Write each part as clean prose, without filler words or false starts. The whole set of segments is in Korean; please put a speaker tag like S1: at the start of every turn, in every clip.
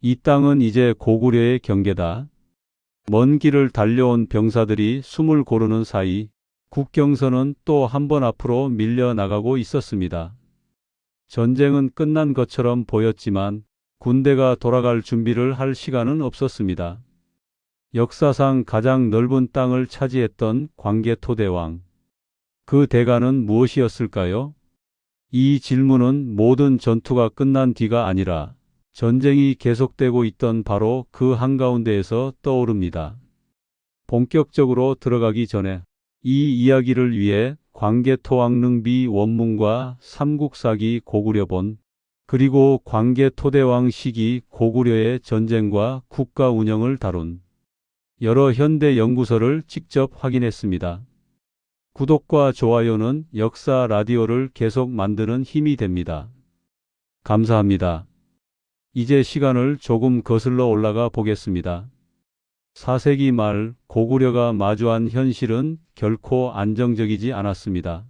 S1: 이 땅은 이제 고구려의 경계다. 먼 길을 달려온 병사들이 숨을 고르는 사이 국경선은 또 한 번 앞으로 밀려나가고 있었습니다. 전쟁은 끝난 것처럼 보였지만 군대가 돌아갈 준비를 할 시간은 없었습니다. 역사상 가장 넓은 땅을 차지했던 광개토대왕. 그 대가는 무엇이었을까요? 이 질문은 모든 전투가 끝난 뒤가 아니라 전쟁이 계속되고 있던 바로 그 한가운데에서 떠오릅니다. 본격적으로 들어가기 전에 이 이야기를 위해 광개토왕릉비 원문과 삼국사기 고구려본 그리고 광개토대왕 시기 고구려의 전쟁과 국가 운영을 다룬 여러 현대 연구서를 직접 확인했습니다. 구독과 좋아요는 역사 라디오를 계속 만드는 힘이 됩니다. 감사합니다. 이제 시간을 조금 거슬러 올라가 보겠습니다. 4세기 말 고구려가 마주한 현실은 결코 안정적이지 않았습니다.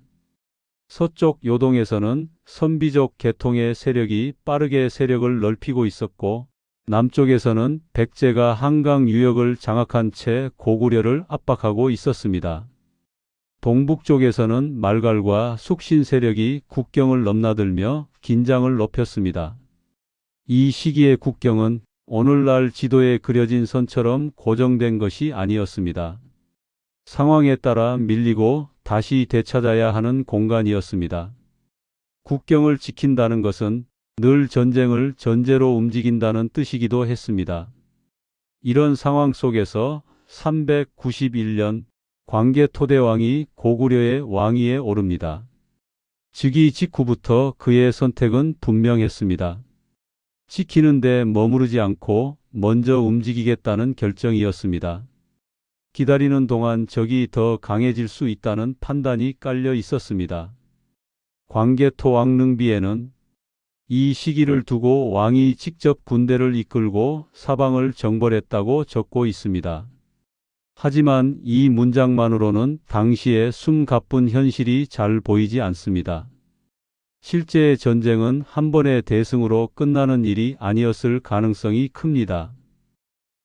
S1: 서쪽 요동에서는 선비족 계통의 세력이 빠르게 세력을 넓히고 있었고, 남쪽에서는 백제가 한강 유역을 장악한 채 고구려를 압박하고 있었습니다. 동북쪽에서는 말갈과 숙신 세력이 국경을 넘나들며 긴장을 높였습니다. 이 시기의 국경은 오늘날 지도에 그려진 선처럼 고정된 것이 아니었습니다. 상황에 따라 밀리고 다시 되찾아야 하는 공간이었습니다. 국경을 지킨다는 것은 늘 전쟁을 전제로 움직인다는 뜻이기도 했습니다. 이런 상황 속에서 391년 광개토대왕이 고구려의 왕위에 오릅니다. 즉위 직후부터 그의 선택은 분명했습니다. 지키는 데 머무르지 않고 먼저 움직이겠다는 결정이었습니다. 기다리는 동안 적이 더 강해질 수 있다는 판단이 깔려 있었습니다. 광개토왕릉비에는 이 시기를 두고 왕이 직접 군대를 이끌고 사방을 정벌했다고 적고 있습니다. 하지만 이 문장만으로는 당시의 숨가쁜 현실이 잘 보이지 않습니다. 실제의 전쟁은 한 번의 대승으로 끝나는 일이 아니었을 가능성이 큽니다.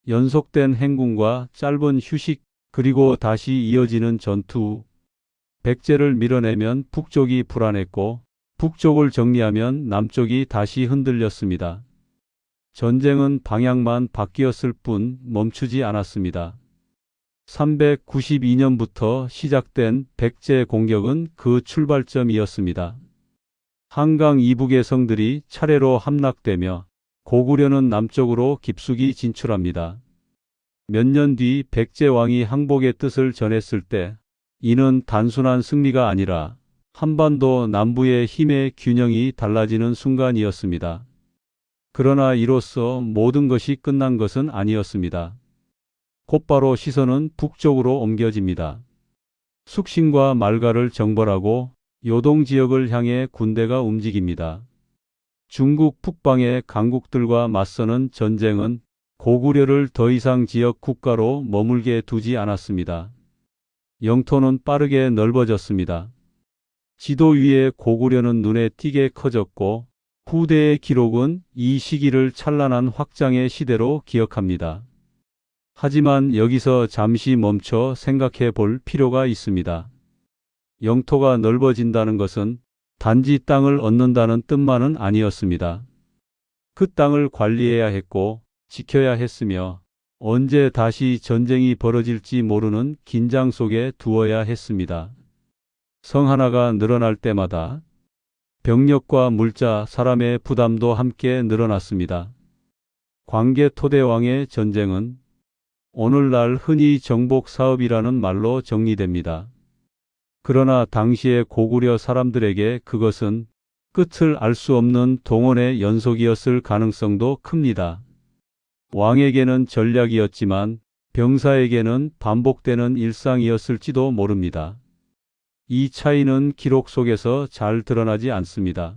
S1: 연속된 행군과 짧은 휴식, 그리고 다시 이어지는 전투. 백제를 밀어내면 북쪽이 불안했고, 북쪽을 정리하면 남쪽이 다시 흔들렸습니다. 전쟁은 방향만 바뀌었을 뿐 멈추지 않았습니다. 392년부터 시작된 백제 공격은 그 출발점이었습니다. 한강 이북의 성들이 차례로 함락되며 고구려는 남쪽으로 깊숙이 진출합니다. 몇 년 뒤 백제 왕이 항복의 뜻을 전했을 때 이는 단순한 승리가 아니라 한반도 남부의 힘의 균형이 달라지는 순간이었습니다. 그러나 이로써 모든 것이 끝난 것은 아니었습니다. 곧바로 시선은 북쪽으로 옮겨집니다. 숙신과 말갈을 정벌하고 요동 지역을 향해 군대가 움직입니다. 중국 북방의 강국들과 맞서는 전쟁은 고구려를 더 이상 지역 국가로 머물게 두지 않았습니다. 영토는 빠르게 넓어졌습니다. 지도 위에 고구려는 눈에 띄게 커졌고 후대의 기록은 이 시기를 찬란한 확장의 시대로 기억합니다. 하지만 여기서 잠시 멈춰 생각해 볼 필요가 있습니다. 영토가 넓어진다는 것은 단지 땅을 얻는다는 뜻만은 아니었습니다. 그 땅을 관리해야 했고 지켜야 했으며 언제 다시 전쟁이 벌어질지 모르는 긴장 속에 두어야 했습니다. 성 하나가 늘어날 때마다 병력과 물자, 사람의 부담도 함께 늘어났습니다. 광개토대왕의 전쟁은 오늘날 흔히 정복 사업이라는 말로 정리됩니다. 그러나 당시의 고구려 사람들에게 그것은 끝을 알 수 없는 동원의 연속이었을 가능성도 큽니다. 왕에게는 전략이었지만 병사에게는 반복되는 일상이었을지도 모릅니다. 이 차이는 기록 속에서 잘 드러나지 않습니다.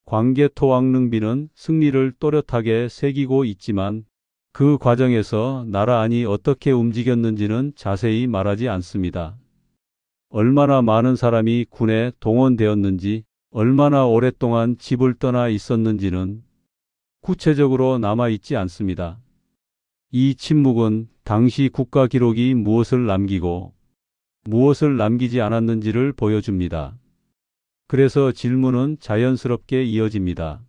S1: 광개토왕릉비는 승리를 또렷하게 새기고 있지만 그 과정에서 나라 안이 어떻게 움직였는지는 자세히 말하지 않습니다. 얼마나 많은 사람이 군에 동원되었는지, 얼마나 오랫동안 집을 떠나 있었는지는 구체적으로 남아있지 않습니다. 이 침묵은 당시 국가 기록이 무엇을 남기고 무엇을 남기지 않았는지를 보여줍니다. 그래서 질문은 자연스럽게 이어집니다.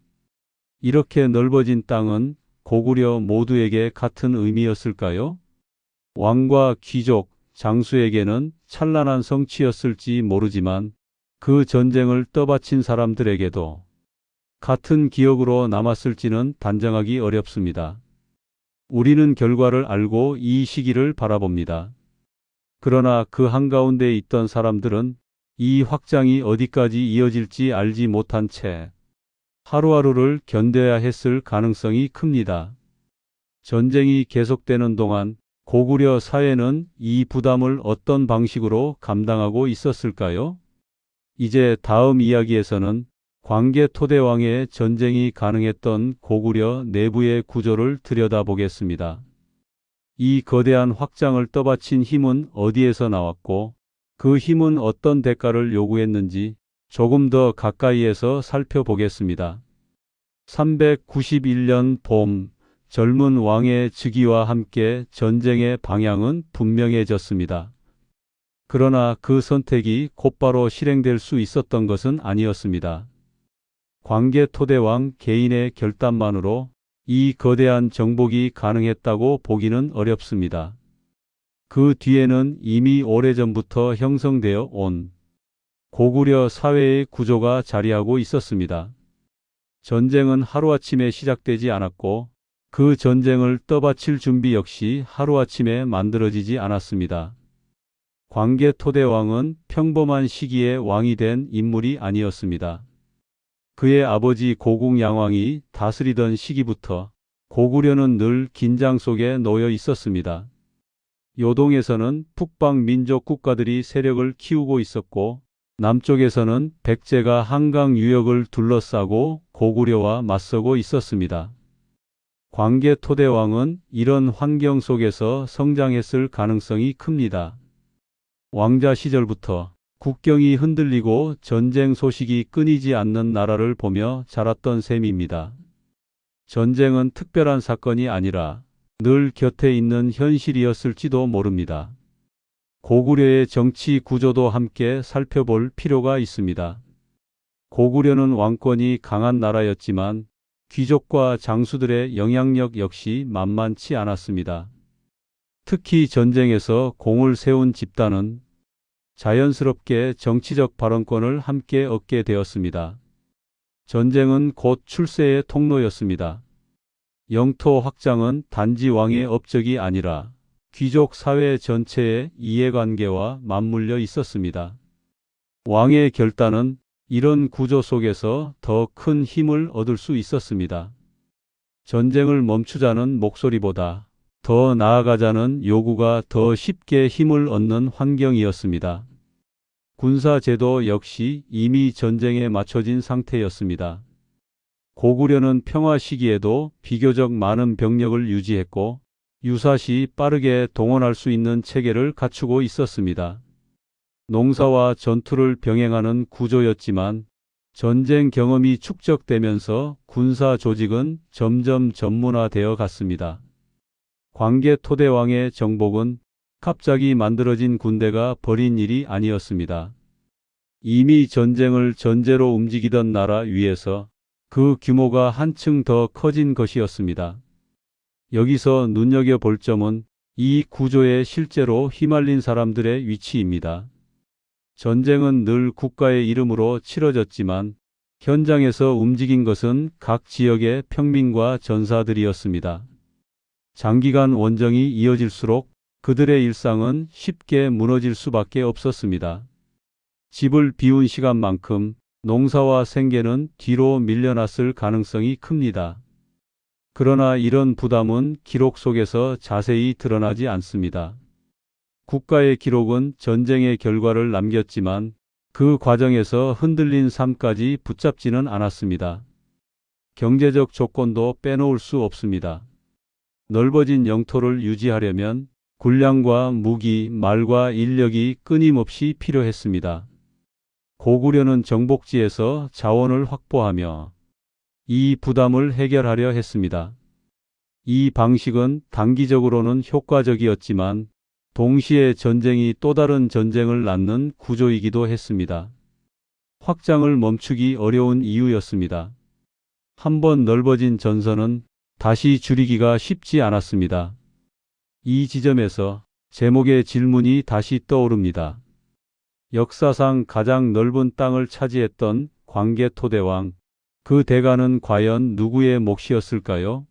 S1: 이렇게 넓어진 땅은 고구려 모두에게 같은 의미였을까요? 왕과 귀족, 장수에게는 찬란한 성취였을지 모르지만 그 전쟁을 떠받친 사람들에게도 같은 기억으로 남았을지는 단정하기 어렵습니다. 우리는 결과를 알고 이 시기를 바라봅니다. 그러나 그 한가운데 있던 사람들은 이 확장이 어디까지 이어질지 알지 못한 채 하루하루를 견뎌야 했을 가능성이 큽니다. 전쟁이 계속되는 동안 고구려 사회는 이 부담을 어떤 방식으로 감당하고 있었을까요? 이제 다음 이야기에서는 광개토대왕의 전쟁이 가능했던 고구려 내부의 구조를 들여다보겠습니다. 이 거대한 확장을 떠받친 힘은 어디에서 나왔고 그 힘은 어떤 대가를 요구했는지 조금 더 가까이에서 살펴보겠습니다. 391년 봄, 젊은 왕의 즉위와 함께 전쟁의 방향은 분명해졌습니다. 그러나 그 선택이 곧바로 실행될 수 있었던 것은 아니었습니다. 광개토대왕 개인의 결단만으로 이 거대한 정복이 가능했다고 보기는 어렵습니다. 그 뒤에는 이미 오래전부터 형성되어 온 고구려 사회의 구조가 자리하고 있었습니다. 전쟁은 하루아침에 시작되지 않았고 그 전쟁을 떠받칠 준비 역시 하루아침에 만들어지지 않았습니다. 광개토대왕은 평범한 시기에 왕이 된 인물이 아니었습니다. 그의 아버지 고궁양왕이 다스리던 시기부터 고구려는 늘 긴장 속에 놓여 있었습니다. 요동에서는 북방 민족 국가들이 세력을 키우고 있었고 남쪽에서는 백제가 한강 유역을 둘러싸고 고구려와 맞서고 있었습니다. 광개토대왕은 이런 환경 속에서 성장했을 가능성이 큽니다. 왕자 시절부터 국경이 흔들리고 전쟁 소식이 끊이지 않는 나라를 보며 자랐던 셈입니다. 전쟁은 특별한 사건이 아니라 늘 곁에 있는 현실이었을지도 모릅니다. 고구려의 정치 구조도 함께 살펴볼 필요가 있습니다. 고구려는 왕권이 강한 나라였지만 귀족과 장수들의 영향력 역시 만만치 않았습니다. 특히 전쟁에서 공을 세운 집단은 자연스럽게 정치적 발언권을 함께 얻게 되었습니다. 전쟁은 곧 출세의 통로였습니다. 영토 확장은 단지 왕의 업적이 아니라 귀족 사회 전체의 이해관계와 맞물려 있었습니다. 왕의 결단은 이런 구조 속에서 더 큰 힘을 얻을 수 있었습니다. 전쟁을 멈추자는 목소리보다 더 나아가자는 요구가 더 쉽게 힘을 얻는 환경이었습니다. 군사제도 역시 이미 전쟁에 맞춰진 상태였습니다. 고구려는 평화 시기에도 비교적 많은 병력을 유지했고 유사시 빠르게 동원할 수 있는 체계를 갖추고 있었습니다. 농사와 전투를 병행하는 구조였지만 전쟁 경험이 축적되면서 군사 조직은 점점 전문화되어 갔습니다. 광개토대왕의 정복은 갑자기 만들어진 군대가 벌인 일이 아니었습니다. 이미 전쟁을 전제로 움직이던 나라 위에서 그 규모가 한층 더 커진 것이었습니다. 여기서 눈여겨볼 점은 이 구조에 실제로 휘말린 사람들의 위치입니다. 전쟁은 늘 국가의 이름으로 치러졌지만 현장에서 움직인 것은 각 지역의 평민과 전사들이었습니다. 장기간 원정이 이어질수록 그들의 일상은 쉽게 무너질 수밖에 없었습니다. 집을 비운 시간만큼 농사와 생계는 뒤로 밀려났을 가능성이 큽니다. 그러나 이런 부담은 기록 속에서 자세히 드러나지 않습니다. 국가의 기록은 전쟁의 결과를 남겼지만 그 과정에서 흔들린 삶까지 붙잡지는 않았습니다. 경제적 조건도 빼놓을 수 없습니다. 넓어진 영토를 유지하려면 군량과 무기, 말과 인력이 끊임없이 필요했습니다. 고구려는 정복지에서 자원을 확보하며 이 부담을 해결하려 했습니다. 이 방식은 단기적으로는 효과적이었지만 동시에 전쟁이 또 다른 전쟁을 낳는 구조이기도 했습니다. 확장을 멈추기 어려운 이유였습니다. 한번 넓어진 전선은 다시 줄이기가 쉽지 않았습니다. 이 지점에서 제목의 질문이 다시 떠오릅니다. 역사상 가장 넓은 땅을 차지했던 광개토대왕, 그 대가는 과연 누구의 몫이었을까요?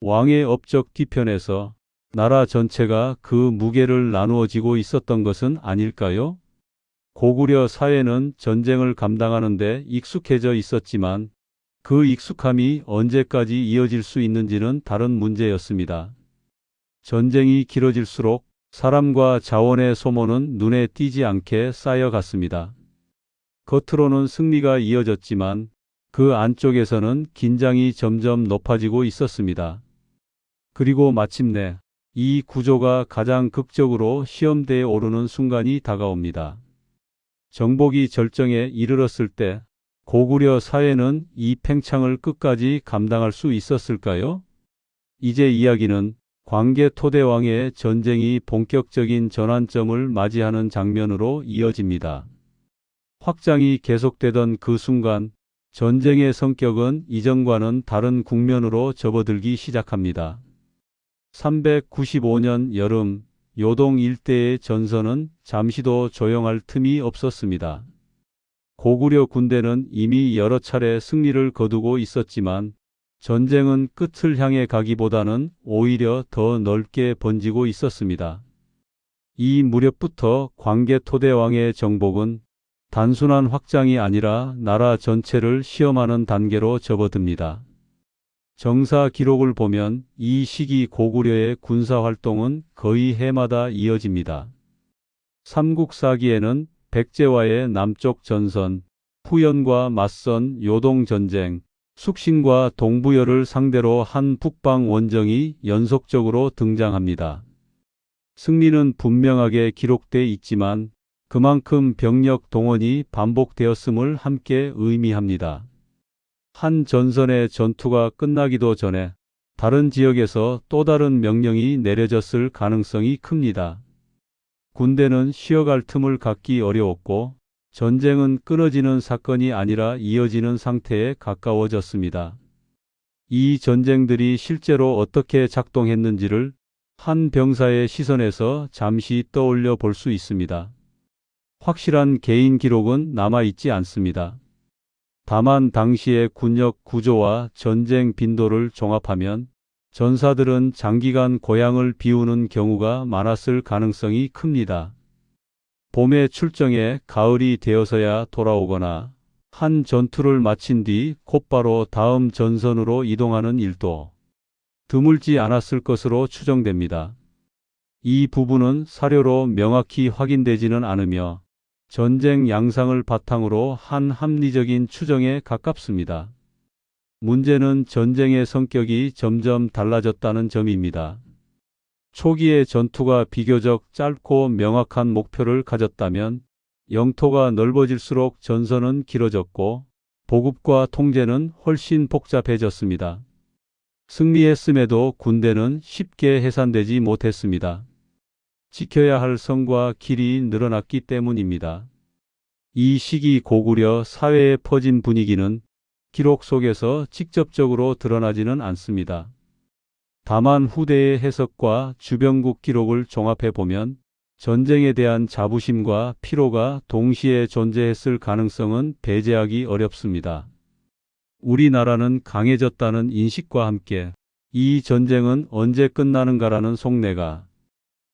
S1: 왕의 업적 뒤편에서 나라 전체가 그 무게를 나누어지고 있었던 것은 아닐까요? 고구려 사회는 전쟁을 감당하는 데 익숙해져 있었지만 그 익숙함이 언제까지 이어질 수 있는지는 다른 문제였습니다. 전쟁이 길어질수록 사람과 자원의 소모는 눈에 띄지 않게 쌓여갔습니다. 겉으로는 승리가 이어졌지만 그 안쪽에서는 긴장이 점점 높아지고 있었습니다. 그리고 마침내 이 구조가 가장 극적으로 시험대에 오르는 순간이 다가옵니다. 정복이 절정에 이르렀을 때 고구려 사회는 이 팽창을 끝까지 감당할 수 있었을까요? 이제 이야기는 광개토대왕의 전쟁이 본격적인 전환점을 맞이하는 장면으로 이어집니다. 확장이 계속되던 그 순간 전쟁의 성격은 이전과는 다른 국면으로 접어들기 시작합니다. 395년 여름 요동 일대의 전선은 잠시도 조용할 틈이 없었습니다. 고구려 군대는 이미 여러 차례 승리를 거두고 있었지만 전쟁은 끝을 향해 가기보다는 오히려 더 넓게 번지고 있었습니다. 이 무렵부터 광개토대왕의 정복은 단순한 확장이 아니라 나라 전체를 시험하는 단계로 접어듭니다. 정사 기록을 보면 이 시기 고구려의 군사활동은 거의 해마다 이어집니다. 삼국사기에는 백제와의 남쪽 전선, 후연과 맞선 요동전쟁, 숙신과 동부여를 상대로 한 북방 원정이 연속적으로 등장합니다. 승리는 분명하게 기록돼 있지만 그만큼 병력 동원이 반복되었음을 함께 의미합니다. 한 전선의 전투가 끝나기도 전에 다른 지역에서 또 다른 명령이 내려졌을 가능성이 큽니다. 군대는 쉬어갈 틈을 갖기 어려웠고 전쟁은 끊어지는 사건이 아니라 이어지는 상태에 가까워졌습니다. 이 전쟁들이 실제로 어떻게 작동했는지를 한 병사의 시선에서 잠시 떠올려 볼 수 있습니다. 확실한 개인 기록은 남아있지 않습니다. 다만 당시의 군력 구조와 전쟁 빈도를 종합하면 전사들은 장기간 고향을 비우는 경우가 많았을 가능성이 큽니다. 봄에 출정해 가을이 되어서야 돌아오거나 한 전투를 마친 뒤 곧바로 다음 전선으로 이동하는 일도 드물지 않았을 것으로 추정됩니다. 이 부분은 사료로 명확히 확인되지는 않으며 전쟁 양상을 바탕으로 한 합리적인 추정에 가깝습니다. 문제는 전쟁의 성격이 점점 달라졌다는 점입니다. 초기의 전투가 비교적 짧고 명확한 목표를 가졌다면 영토가 넓어질수록 전선은 길어졌고 보급과 통제는 훨씬 복잡해졌습니다. 승리했음에도 군대는 쉽게 해산되지 못했습니다. 지켜야 할 성과 길이 늘어났기 때문입니다. 이 시기 고구려 사회에 퍼진 분위기는 기록 속에서 직접적으로 드러나지는 않습니다. 다만 후대의 해석과 주변국 기록을 종합해 보면 전쟁에 대한 자부심과 피로가 동시에 존재했을 가능성은 배제하기 어렵습니다. 우리나라는 강해졌다는 인식과 함께 이 전쟁은 언제 끝나는가라는 속내가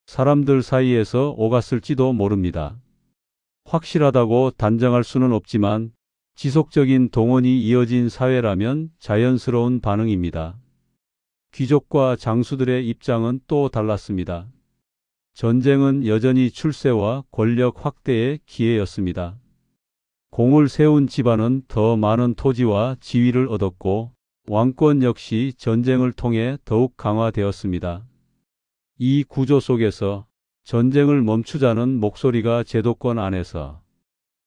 S1: 사람들 사이에서 오갔을지도 모릅니다. 확실하다고 단정할 수는 없지만 지속적인 동원이 이어진 사회라면 자연스러운 반응입니다. 귀족과 장수들의 입장은 또 달랐습니다. 전쟁은 여전히 출세와 권력 확대의 기회였습니다. 공을 세운 집안은 더 많은 토지와 지위를 얻었고 왕권 역시 전쟁을 통해 더욱 강화되었습니다. 이 구조 속에서 전쟁을 멈추자는 목소리가 제도권 안에서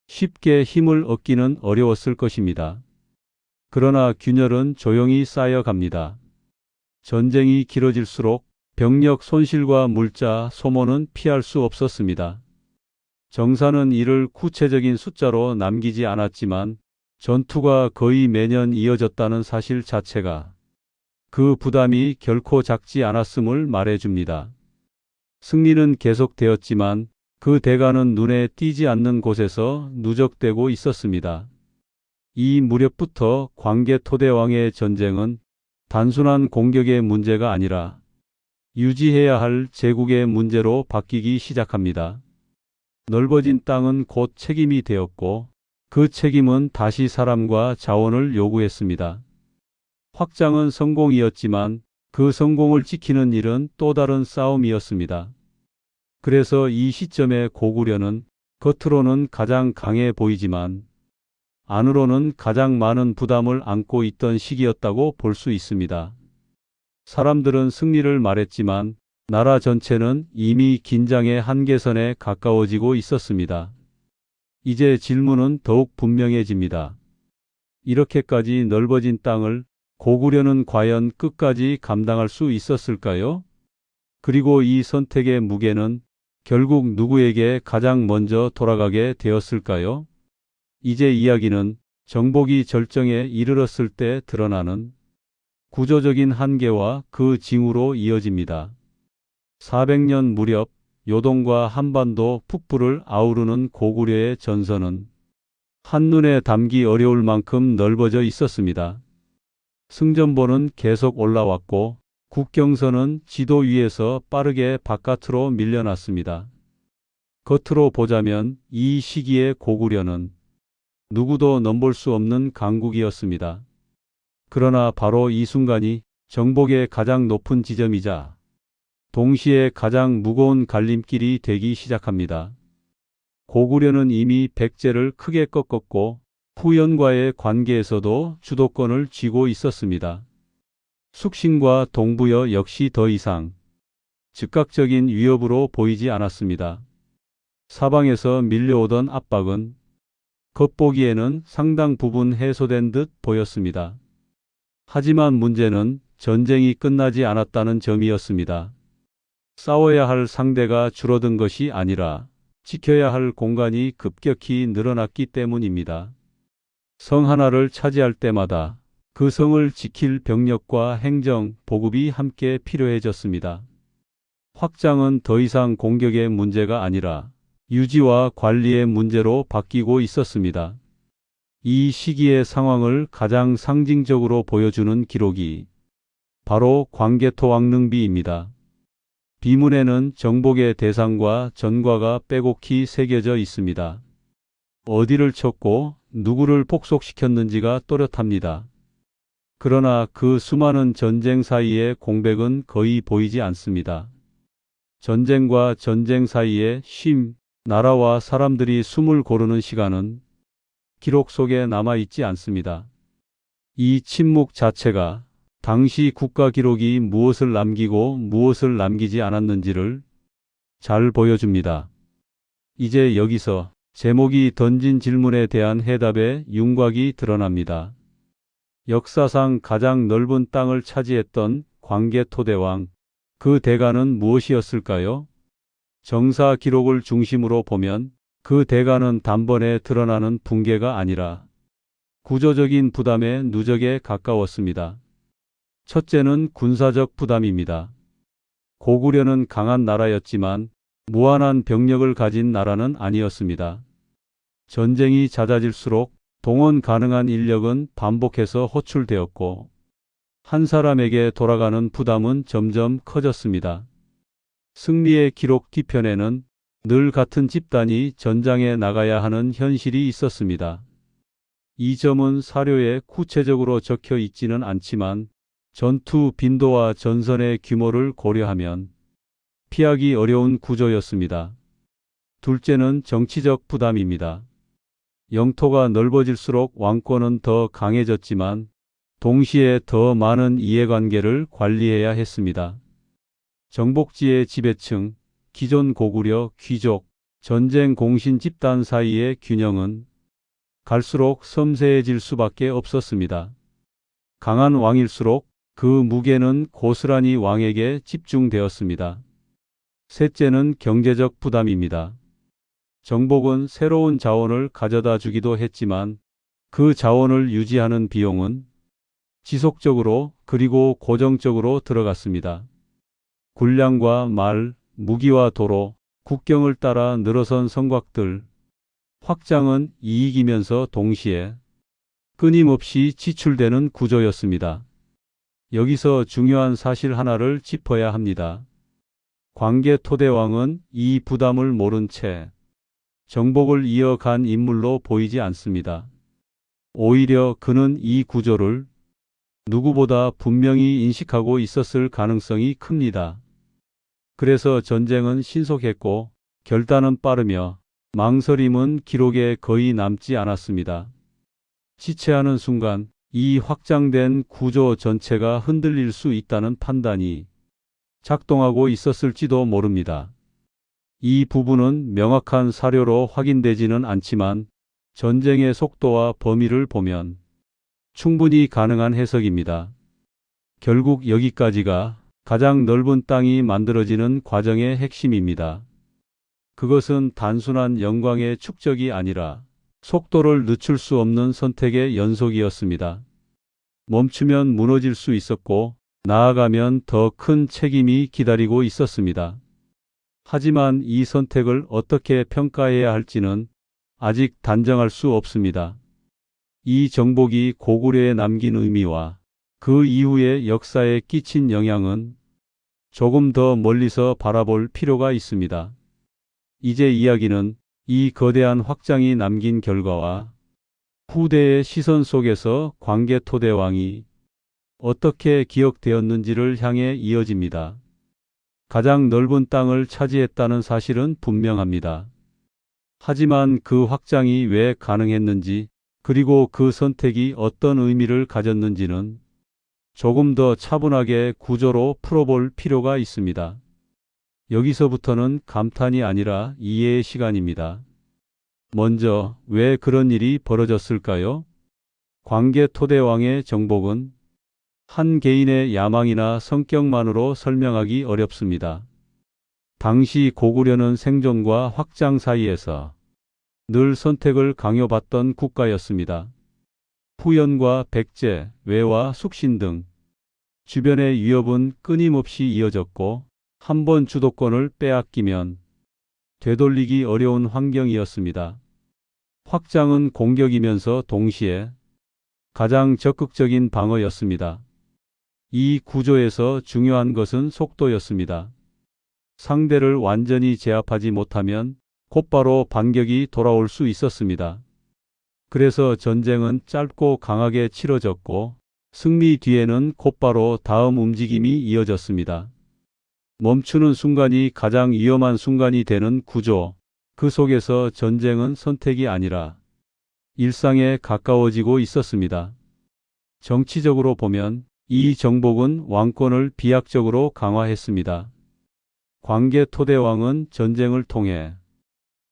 S1: 쉽게 힘을 얻기는 어려웠을 것입니다. 그러나 균열은 조용히 쌓여갑니다. 전쟁이 길어질수록 병력 손실과 물자 소모는 피할 수 없었습니다. 정사는 이를 구체적인 숫자로 남기지 않았지만 전투가 거의 매년 이어졌다는 사실 자체가 그 부담이 결코 작지 않았음을 말해줍니다. 승리는 계속되었지만 그 대가는 눈에 띄지 않는 곳에서 누적되고 있었습니다. 이 무렵부터 광개토대왕의 전쟁은 단순한 공격의 문제가 아니라 유지해야 할 제국의 문제로 바뀌기 시작합니다. 넓어진 땅은 곧 책임이 되었고 그 책임은 다시 사람과 자원을 요구했습니다. 확장은 성공이었지만 그 성공을 지키는 일은 또 다른 싸움이었습니다. 그래서 이 시점에 고구려는 겉으로는 가장 강해 보이지만 안으로는 가장 많은 부담을 안고 있던 시기였다고 볼 수 있습니다. 사람들은 승리를 말했지만 나라 전체는 이미 긴장의 한계선에 가까워지고 있었습니다. 이제 질문은 더욱 분명해집니다. 이렇게까지 넓어진 땅을 고구려는 과연 끝까지 감당할 수 있었을까요? 그리고 이 선택의 무게는 결국 누구에게 가장 먼저 돌아가게 되었을까요? 이제 이야기는 정복이 절정에 이르렀을 때 드러나는 구조적인 한계와 그 징후로 이어집니다. 400년 무렵 요동과 한반도 북부를 아우르는 고구려의 전선은 한눈에 담기 어려울 만큼 넓어져 있었습니다. 승전보는 계속 올라왔고 국경선은 지도 위에서 빠르게 바깥으로 밀려났습니다. 겉으로 보자면 이 시기의 고구려는 누구도 넘볼 수 없는 강국이었습니다. 그러나 바로 이 순간이 정복의 가장 높은 지점이자 동시에 가장 무거운 갈림길이 되기 시작합니다. 고구려는 이미 백제를 크게 꺾었고 후연과의 관계에서도 주도권을 쥐고 있었습니다. 숙신과 동부여 역시 더 이상 즉각적인 위협으로 보이지 않았습니다. 사방에서 밀려오던 압박은 겉보기에는 상당 부분 해소된 듯 보였습니다. 하지만 문제는 전쟁이 끝나지 않았다는 점이었습니다. 싸워야 할 상대가 줄어든 것이 아니라 지켜야 할 공간이 급격히 늘어났기 때문입니다. 성 하나를 차지할 때마다 그 성을 지킬 병력과 행정, 보급이 함께 필요해졌습니다. 확장은 더 이상 공격의 문제가 아니라 유지와 관리의 문제로 바뀌고 있었습니다. 이 시기의 상황을 가장 상징적으로 보여주는 기록이 바로 광개토왕릉비입니다. 비문에는 정복의 대상과 전과가 빼곡히 새겨져 있습니다. 어디를 쳤고 누구를 폭속시켰는지가 또렷합니다. 그러나 그 수많은 전쟁 사이의 공백은 거의 보이지 않습니다. 전쟁과 전쟁 사이에 쉼, 나라와 사람들이 숨을 고르는 시간은 기록 속에 남아있지 않습니다. 이 침묵 자체가 당시 국가 기록이 무엇을 남기고 무엇을 남기지 않았는지를 잘 보여줍니다. 이제 여기서 제목이 던진 질문에 대한 해답의 윤곽이 드러납니다. 역사상 가장 넓은 땅을 차지했던 광개토대왕, 그 대가는 무엇이었을까요? 정사 기록을 중심으로 보면 그 대가는 단번에 드러나는 붕괴가 아니라 구조적인 부담의 누적에 가까웠습니다. 첫째는 군사적 부담입니다. 고구려는 강한 나라였지만 무한한 병력을 가진 나라는 아니었습니다. 전쟁이 잦아질수록 동원 가능한 인력은 반복해서 호출되었고 한 사람에게 돌아가는 부담은 점점 커졌습니다. 승리의 기록 뒤편에는 늘 같은 집단이 전장에 나가야 하는 현실이 있었습니다. 이 점은 사료에 구체적으로 적혀 있지는 않지만 전투 빈도와 전선의 규모를 고려하면 피하기 어려운 구조였습니다. 둘째는 정치적 부담입니다. 영토가 넓어질수록 왕권은 더 강해졌지만 동시에 더 많은 이해관계를 관리해야 했습니다. 정복지의 지배층, 기존 고구려, 귀족, 전쟁 공신 집단 사이의 균형은 갈수록 섬세해질 수밖에 없었습니다. 강한 왕일수록 그 무게는 고스란히 왕에게 집중되었습니다. 셋째는 경제적 부담입니다. 정복은 새로운 자원을 가져다 주기도 했지만 그 자원을 유지하는 비용은 지속적으로 그리고 고정적으로 들어갔습니다. 군량과 말, 무기와 도로, 국경을 따라 늘어선 성곽들, 확장은 이익이면서 동시에 끊임없이 지출되는 구조였습니다. 여기서 중요한 사실 하나를 짚어야 합니다. 광개토대왕은 이 부담을 모른 채 정복을 이어간 인물로 보이지 않습니다. 오히려 그는 이 구조를 누구보다 분명히 인식하고 있었을 가능성이 큽니다. 그래서 전쟁은 신속했고 결단은 빠르며 망설임은 기록에 거의 남지 않았습니다. 지체하는 순간 이 확장된 구조 전체가 흔들릴 수 있다는 판단이 작동하고 있었을지도 모릅니다. 이 부분은 명확한 사료로 확인되지는 않지만 전쟁의 속도와 범위를 보면 충분히 가능한 해석입니다. 결국 여기까지가 가장 넓은 땅이 만들어지는 과정의 핵심입니다. 그것은 단순한 영광의 축적이 아니라 속도를 늦출 수 없는 선택의 연속이었습니다. 멈추면 무너질 수 있었고 나아가면 더 큰 책임이 기다리고 있었습니다. 하지만 이 선택을 어떻게 평가해야 할지는 아직 단정할 수 없습니다. 이 정복이 고구려에 남긴 의미와 그 이후의 역사에 끼친 영향은 조금 더 멀리서 바라볼 필요가 있습니다. 이제 이야기는 이 거대한 확장이 남긴 결과와 후대의 시선 속에서 광개토대왕이 어떻게 기억되었는지를 향해 이어집니다. 가장 넓은 땅을 차지했다는 사실은 분명합니다. 하지만 그 확장이 왜 가능했는지 그리고 그 선택이 어떤 의미를 가졌는지는 조금 더 차분하게 구조로 풀어볼 필요가 있습니다. 여기서부터는 감탄이 아니라 이해의 시간입니다. 먼저 왜 그런 일이 벌어졌을까요? 광개토대왕의 정복은 한 개인의 야망이나 성격만으로 설명하기 어렵습니다. 당시 고구려는 생존과 확장 사이에서 늘 선택을 강요받던 국가였습니다. 후연과 백제, 외와 숙신 등 주변의 위협은 끊임없이 이어졌고 한번 주도권을 빼앗기면 되돌리기 어려운 환경이었습니다. 확장은 공격이면서 동시에 가장 적극적인 방어였습니다. 이 구조에서 중요한 것은 속도였습니다. 상대를 완전히 제압하지 못하면 곧바로 반격이 돌아올 수 있었습니다. 그래서 전쟁은 짧고 강하게 치러졌고 승리 뒤에는 곧바로 다음 움직임이 이어졌습니다. 멈추는 순간이 가장 위험한 순간이 되는 구조. 그 속에서 전쟁은 선택이 아니라 일상에 가까워지고 있었습니다. 정치적으로 보면 이 정복은 왕권을 비약적으로 강화했습니다. 광개토대왕은 전쟁을 통해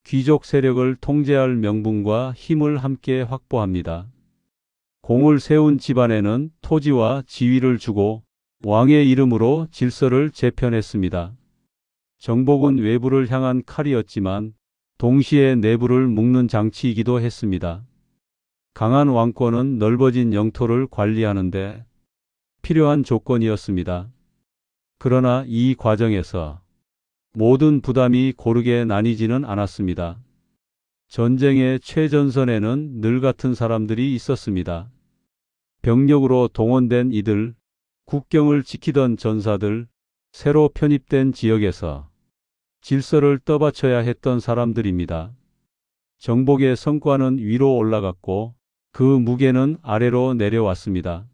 S1: 귀족 세력을 통제할 명분과 힘을 함께 확보합니다. 공을 세운 집안에는 토지와 지위를 주고 왕의 이름으로 질서를 재편했습니다. 정복은 외부를 향한 칼이었지만 동시에 내부를 묶는 장치이기도 했습니다. 강한 왕권은 넓어진 영토를 관리하는데 필요한 조건이었습니다. 그러나 이 과정에서 모든 부담이 고르게 나뉘지는 않았습니다. 전쟁의 최전선에는 늘 같은 사람들이 있었습니다. 병력으로 동원된 이들, 국경을 지키던 전사들, 새로 편입된 지역에서 질서를 떠받쳐야 했던 사람들입니다. 정복의 성과는 위로 올라갔고 그 무게는 아래로 내려왔습니다.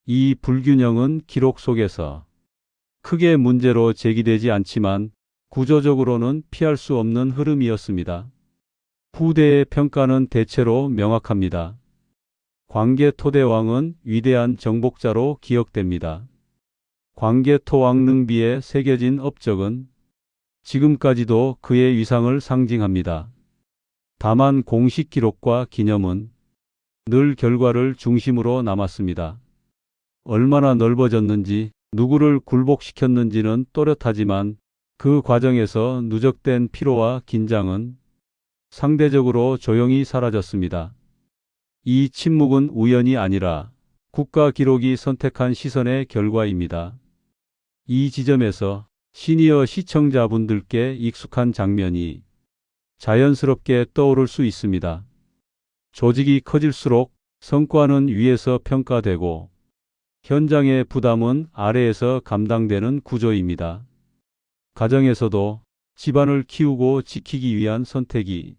S1: 이 불균형은 기록 속에서 크게 문제로 제기되지 않지만 구조적으로는 피할 수 없는 흐름이었습니다. 후대의 평가는 대체로 명확합니다. 광개토대왕은 위대한 정복자로 기억됩니다. 광개토왕릉비에 새겨진 업적은 지금까지도 그의 위상을 상징합니다. 다만 공식 기록과 기념은 늘 결과를 중심으로 남았습니다. 얼마나 넓어졌는지, 누구를 굴복시켰는지는 또렷하지만 그 과정에서 누적된 피로와 긴장은 상대적으로 조용히 사라졌습니다. 이 침묵은 우연이 아니라 국가 기록이 선택한 시선의 결과입니다. 이 지점에서 시니어 시청자분들께 익숙한 장면이 자연스럽게 떠오를 수 있습니다. 조직이 커질수록 성과는 위에서 평가되고 현장의 부담은 아래에서 감당되는 구조입니다. 가정에서도 집안을 키우고 지키기 위한 선택이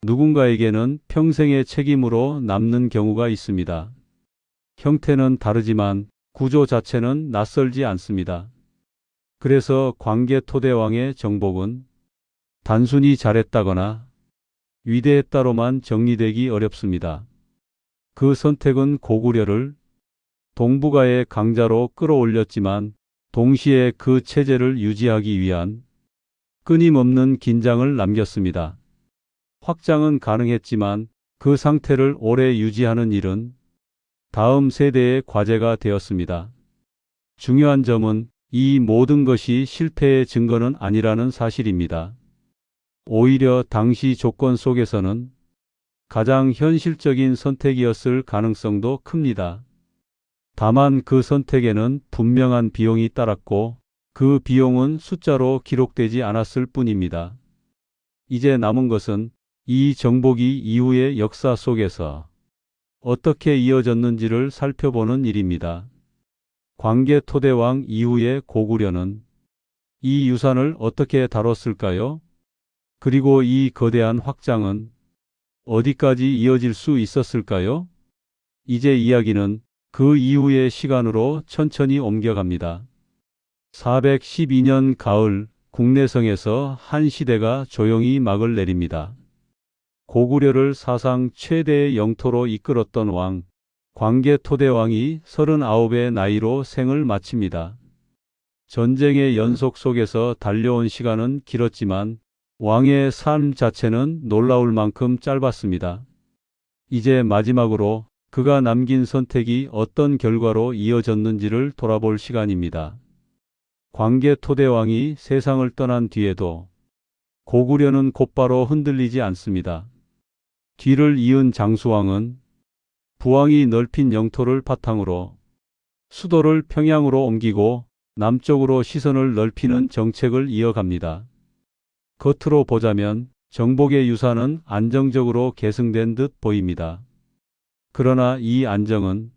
S1: 누군가에게는 평생의 책임으로 남는 경우가 있습니다. 형태는 다르지만 구조 자체는 낯설지 않습니다. 그래서 광개 토대왕의 정복은 단순히 잘했다거나 위대했다로만 정리되기 어렵습니다. 그 선택은 고구려를 동북아의 강자로 끌어올렸지만 동시에 그 체제를 유지하기 위한 끊임없는 긴장을 남겼습니다. 확장은 가능했지만 그 상태를 오래 유지하는 일은 다음 세대의 과제가 되었습니다. 중요한 점은 이 모든 것이 실패의 증거는 아니라는 사실입니다. 오히려 당시 조건 속에서는 가장 현실적인 선택이었을 가능성도 큽니다. 다만 그 선택에는 분명한 비용이 따랐고 그 비용은 숫자로 기록되지 않았을 뿐입니다. 이제 남은 것은 이 정복이 이후의 역사 속에서 어떻게 이어졌는지를 살펴보는 일입니다. 광개 토대왕 이후의 고구려는 이 유산을 어떻게 다뤘을까요? 그리고 이 거대한 확장은 어디까지 이어질 수 있었을까요? 이제 이야기는 그 이후의 시간으로 천천히 옮겨갑니다. 412년 가을, 국내성에서 한 시대가 조용히 막을 내립니다. 고구려를 사상 최대의 영토로 이끌었던 왕, 광개 토대왕이 39의 나이로 생을 마칩니다. 전쟁의 연속 속에서 달려온 시간은 길었지만 왕의 삶 자체는 놀라울 만큼 짧았습니다. 이제 마지막으로 그가 남긴 선택이 어떤 결과로 이어졌는지를 돌아볼 시간입니다. 광개 토대왕이 세상을 떠난 뒤에도 고구려는 곧바로 흔들리지 않습니다. 뒤를 이은 장수왕은 부왕이 넓힌 영토를 바탕으로 수도를 평양으로 옮기고 남쪽으로 시선을 넓히는 정책을 이어갑니다. 겉으로 보자면 정복의 유산은 안정적으로 계승된 듯 보입니다. 그러나 이 안정은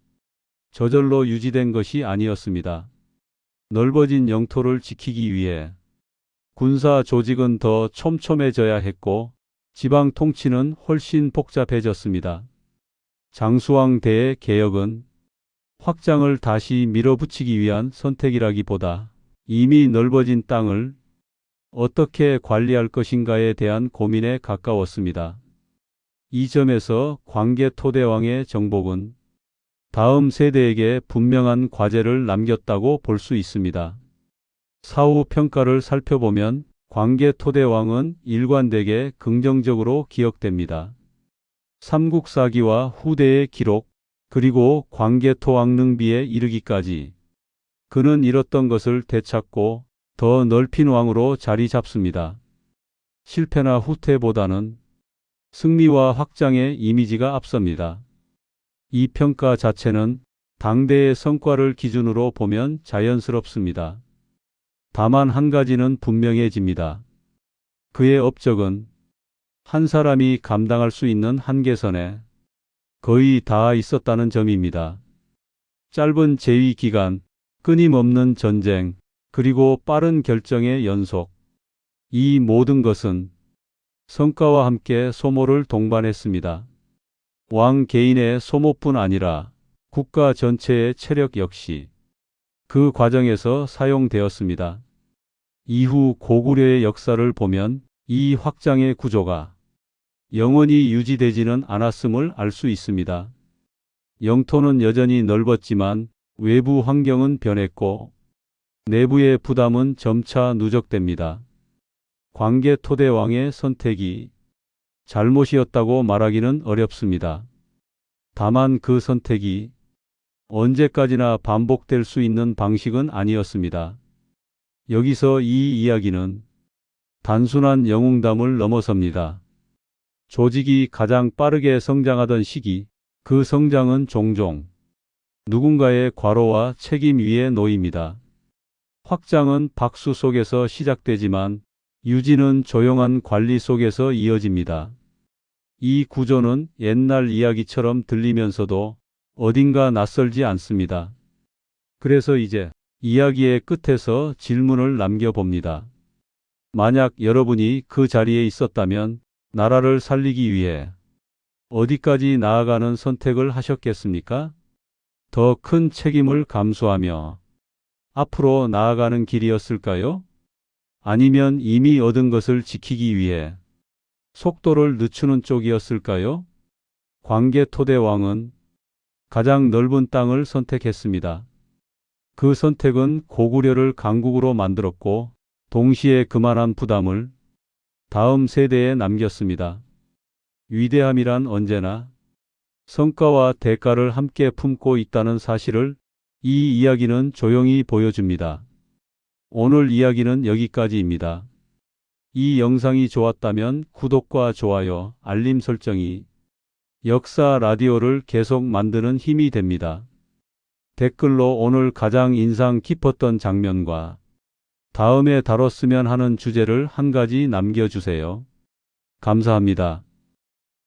S1: 저절로 유지된 것이 아니었습니다. 넓어진 영토를 지키기 위해 군사 조직은 더 촘촘해져야 했고 지방 통치는 훨씬 복잡해졌습니다. 장수왕 대의 개혁은 확장을 다시 밀어붙이기 위한 선택이라기보다 이미 넓어진 땅을 어떻게 관리할 것인가에 대한 고민에 가까웠습니다. 이 점에서 광개 토대왕의 정복은 다음 세대에게 분명한 과제를 남겼다고 볼 수 있습니다. 사후 평가를 살펴보면 광개 토대왕은 일관되게 긍정적으로 기억됩니다. 삼국사기와 후대의 기록, 그리고 광개 토왕릉비에 이르기까지 그는 잃었던 것을 되찾고 더 넓힌 왕으로 자리 잡습니다. 실패나 후퇴보다는 승리와 확장의 이미지가 앞섭니다. 이 평가 자체는 당대의 성과를 기준으로 보면 자연스럽습니다. 다만 한 가지는 분명해집니다. 그의 업적은 한 사람이 감당할 수 있는 한계선에 거의 닿아 있었다는 점입니다. 짧은 재위 기간, 끊임없는 전쟁, 그리고 빠른 결정의 연속. 이 모든 것은 성과와 함께 소모를 동반했습니다. 왕 개인의 소모뿐 아니라 국가 전체의 체력 역시 그 과정에서 사용되었습니다. 이후 고구려의 역사를 보면 이 확장의 구조가 영원히 유지되지는 않았음을 알 수 있습니다. 영토는 여전히 넓었지만 외부 환경은 변했고 내부의 부담은 점차 누적됩니다. 광개 토대왕의 선택이 잘못이었다고 말하기는 어렵습니다. 다만 그 선택이 언제까지나 반복될 수 있는 방식은 아니었습니다. 여기서 이 이야기는 단순한 영웅담을 넘어섭니다. 조직이 가장 빠르게 성장하던 시기, 그 성장은 종종 누군가의 과로와 책임 위에 놓입니다. 확장은 박수 속에서 시작되지만 유지는 조용한 관리 속에서 이어집니다. 이 구조는 옛날 이야기처럼 들리면서도 어딘가 낯설지 않습니다. 그래서 이제 이야기의 끝에서 질문을 남겨봅니다. 만약 여러분이 그 자리에 있었다면 나라를 살리기 위해 어디까지 나아가는 선택을 하셨겠습니까? 더 큰 책임을 감수하며 앞으로 나아가는 길이었을까요? 아니면 이미 얻은 것을 지키기 위해 속도를 늦추는 쪽이었을까요? 광개 토대 왕은 가장 넓은 땅을 선택했습니다. 그 선택은 고구려를 강국으로 만들었고 동시에 그만한 부담을 다음 세대에 남겼습니다. 위대함이란 언제나 성과와 대가를 함께 품고 있다는 사실을 이 이야기는 조용히 보여줍니다. 오늘 이야기는 여기까지입니다. 이 영상이 좋았다면 구독과 좋아요, 알림 설정이 역사 라디오를 계속 만드는 힘이 됩니다. 댓글로 오늘 가장 인상 깊었던 장면과 다음에 다뤘으면 하는 주제를 한 가지 남겨주세요. 감사합니다.